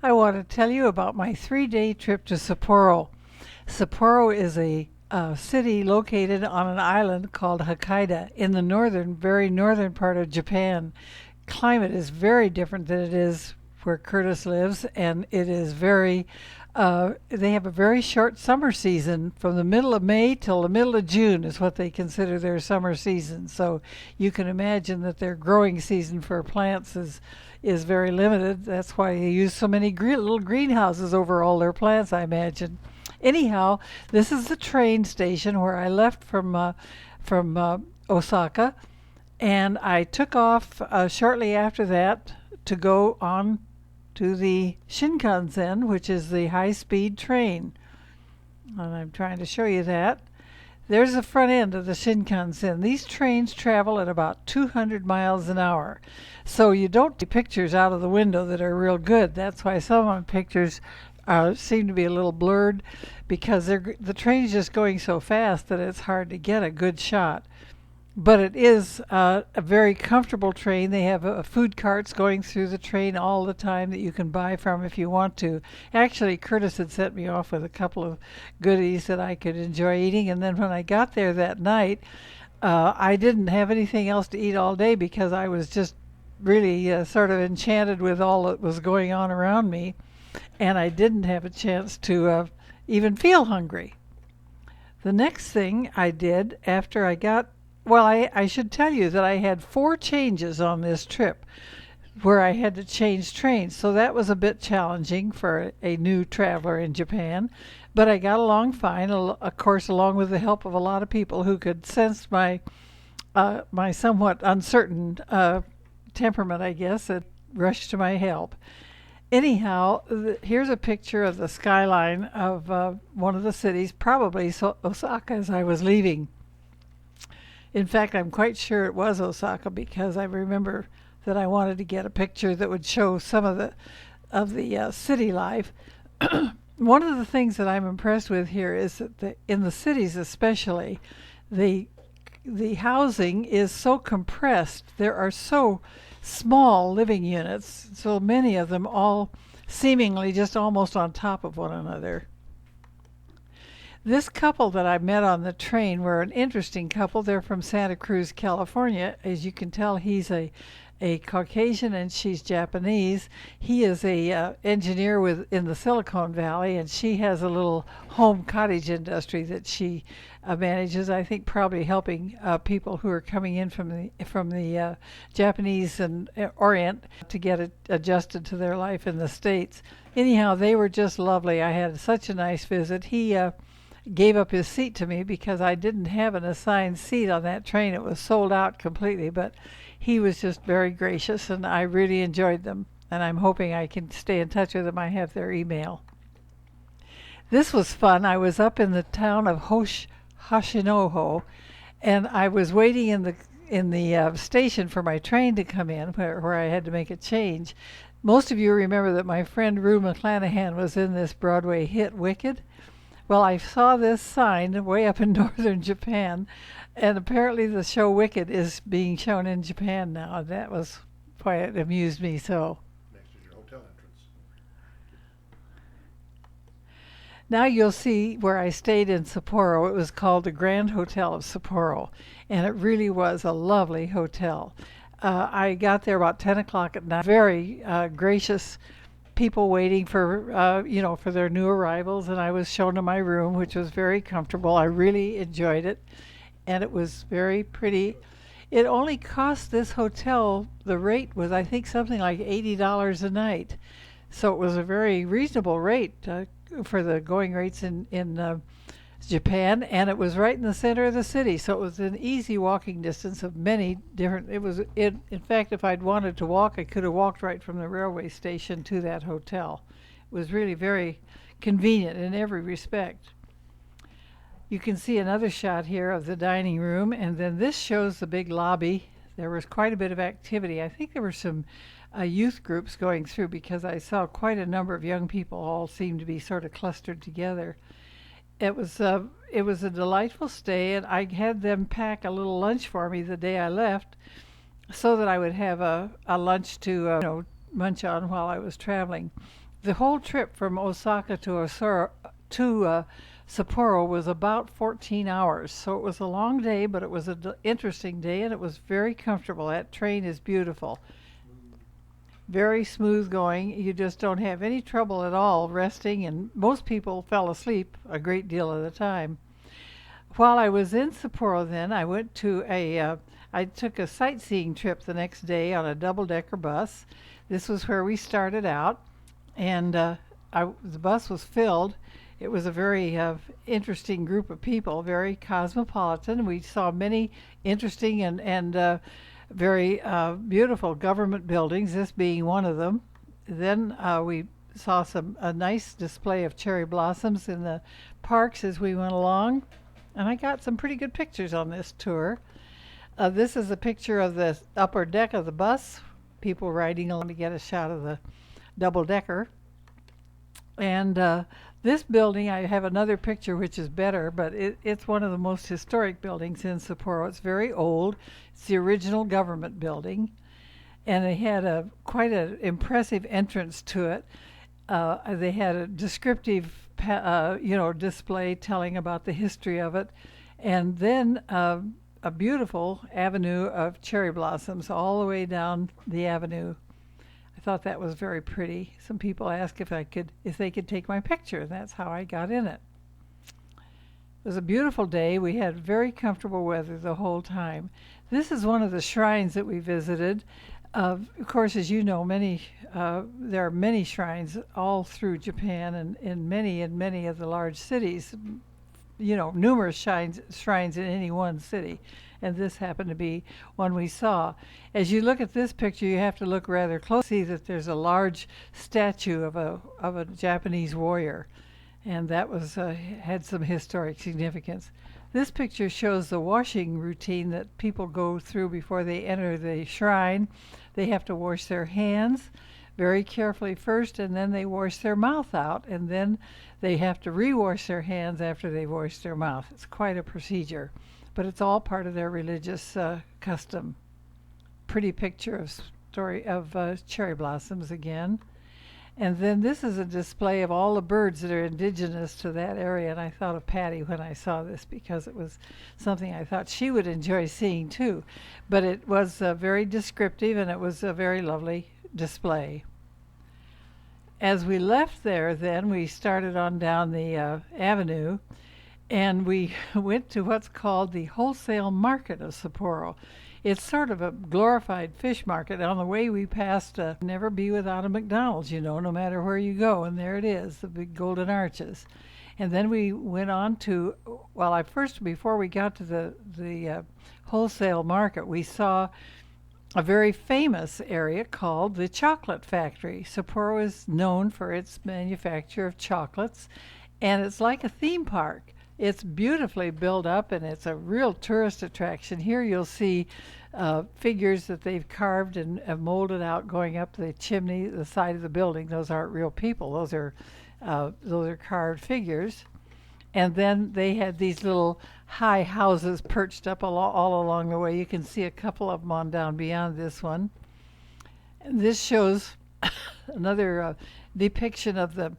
I want to tell you about my 3 day trip to Sapporo. Sapporo is a city located on an island called Hokkaido in the northern, very northern part of Japan. Climate is very different than it is where Curtis lives, and it is they have a very short summer season from the middle of May till the middle of June is what they consider their summer season. So you can imagine that their growing season for plants is very limited. That's why they use so many little greenhouses over all their plants, I imagine. Anyhow, this is the train station where I left from Osaka, and I took off shortly after that to go on to the Shinkansen, which is the high-speed train. And I'm trying to show you that. There's the front end of the Shinkansen. These trains travel at about 200 miles an hour. So you don't see pictures out of the window that are real good. That's why some of my pictures seem to be a little blurred because the train's just going so fast that it's hard to get a good shot. But it is a very comfortable train. They have food carts going through the train all the time that you can buy from if you want to. Actually, Curtis had sent me off with a couple of goodies that I could enjoy eating. And then when I got there that night, I didn't have anything else to eat all day because I was just really sort of enchanted with all that was going on around me. And I didn't have a chance to even feel hungry. The next thing I did after I got well, I should tell you that I had 4 changes on this trip where I had to change trains. So that was a bit challenging for a new traveler in Japan. But I got along fine, of course, along with the help of a lot of people who could sense my somewhat uncertain temperament, I guess, that rushed to my help. Anyhow, here's a picture of the skyline of one of the cities, probably Osaka, as I was leaving. In fact, I'm quite sure it was Osaka because I remember that I wanted to get a picture that would show some of the city life. One of the things that I'm impressed with here is that in the cities especially, the the housing is so compressed. There are so small living units, so many of them all seemingly just almost on top of one another. This couple that I met on the train were an interesting couple. They're from Santa Cruz, California. As you can tell, he's a Caucasian and she's Japanese. He is a engineer in the Silicon Valley, and she has a little home cottage industry that she manages. I think probably helping people who are coming in from the Japanese and Orient to get adjusted to their life in the States. Anyhow, they were just lovely. I had such a nice visit. He gave up his seat to me because I didn't have an assigned seat on that train. It was sold out completely, but he was just very gracious, and I really enjoyed them, and I'm hoping I can stay in touch with them. I have their email. This was fun. I was up in the town of Hashinoho, and I was waiting in the station for my train to come in, where I had to make a change. Most of you remember that my friend Rue McClanahan was in this Broadway hit Wicked. Well, I saw this sign way up in northern Japan, and apparently the show Wicked is being shown in Japan now. That was why it amused me so. Next is your hotel entrance. Now you'll see where I stayed in Sapporo. It was called the Grand Hotel of Sapporo, and it really was a lovely hotel. I got there about 10 o'clock at night. Very gracious people waiting for their new arrivals, and I was shown to my room, which was very comfortable. I really enjoyed it, and it was very pretty. It only cost this hotel, the rate was I think something like $80 a night, so it was a very reasonable rate for the going rates in Japan, and it was right in the center of the city, so it was an easy walking distance of many different. In fact, if I'd wanted to walk, I could have walked right from the railway station to that hotel. It was really very convenient in every respect. You can see another shot here of the dining room, and then this shows the big lobby. There was quite a bit of activity. I think there were some youth groups going through because I saw quite a number of young people all seemed to be sort of clustered together. It was a delightful stay, and I had them pack a little lunch for me the day I left, so that I would have a lunch to munch on while I was traveling. The whole trip from Osaka to Sapporo was about 14 hours. So it was a long day, but it was an interesting day, and it was very comfortable. That train is beautiful. Very smooth going. You just don't have any trouble at all resting, and most people fell asleep a great deal of the time. While I was in Sapporo, then I went to I took a sightseeing trip the next day on a double-decker bus. This was where we started out, and the bus was filled. It was a very interesting group of people, very cosmopolitan. We saw many interesting and very beautiful government buildings, this being one of them. Then we saw a nice display of cherry blossoms in the parks as we went along, and I got some pretty good pictures on this tour. This is a picture of the upper deck of the bus, people riding along to get a shot of the double decker. And this building, I have another picture which is better, but it's one of the most historic buildings in Sapporo. It's very old. It's the original government building, and they had quite an impressive entrance to it. They had a descriptive, display telling about the history of it, and then a beautiful avenue of cherry blossoms all the way down the avenue. I thought that was very pretty. Some people asked if they could take my picture, and that's how I got in it. It was a beautiful day. We had very comfortable weather the whole time. This is one of the shrines that we visited. Of course, as you know, there are many shrines all through Japan, and in many of the large cities. Numerous shrines in any one city, and this happened to be one we saw. As you look at this picture, you have to look rather close to see that there's a large statue of a Japanese warrior, and that had some historic significance. This picture shows the washing routine that people go through before they enter the shrine. They have to wash their hands very carefully first, and then they wash their mouth out, and then they have to re-wash their hands after they wash their mouth. It's quite a procedure, but it's all part of their religious custom. Pretty picture of cherry blossoms again. And then this is a display of all the birds that are indigenous to that area, and I thought of Patty when I saw this because it was something I thought she would enjoy seeing too. But it was very descriptive, and it was a very lovely display. As we left there, then we started on down the avenue, and we went to what's called the wholesale market of Sapporo. It's sort of a glorified fish market. On the way we passed never be without a McDonald's, no matter where you go, and there it is, the big golden arches. And then we went on to, before we got to the wholesale market, we saw a very famous area called the Chocolate Factory. Sapporo is known for its manufacture of chocolates, and it's like a theme park. It's beautifully built up, and it's a real tourist attraction. Here you'll see figures that they've carved and molded out going up the chimney, the side of the building. Those aren't real people. Those are carved figures. And then they had these little high houses perched up all along the way. You can see a couple of them on down beyond this one. And this shows another depiction of the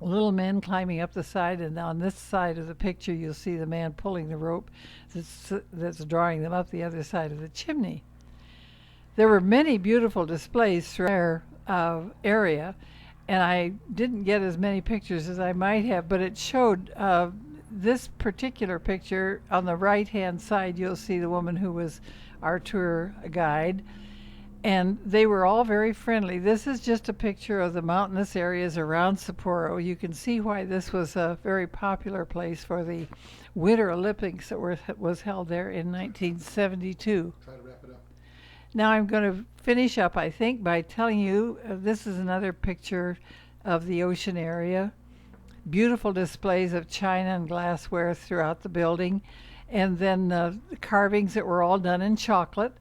little men climbing up the side, and on this side of the picture you'll see the man pulling the rope that's drawing them up the other side of the chimney. There were many beautiful displays through our area, and I didn't get as many pictures as I might have, but it showed this particular picture. On the right hand side you'll see the woman who was our tour guide, and they were all very friendly. This is just a picture of the mountainous areas around Sapporo. You can see why this was a very popular place for the Winter Olympics that was held there in 1972. Try to wrap it up. Now I'm going to finish up, I think, by telling you this is another picture of the ocean area. Beautiful displays of china and glassware throughout the building, and then carvings that were all done in chocolate.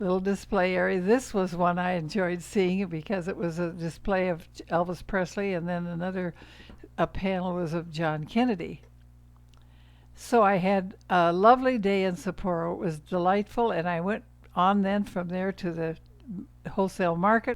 Little display area. This was one I enjoyed seeing because it was a display of Elvis Presley, and then a panel was of John Kennedy. So I had a lovely day in Sapporo. It was delightful, and I went on then from there to the wholesale market.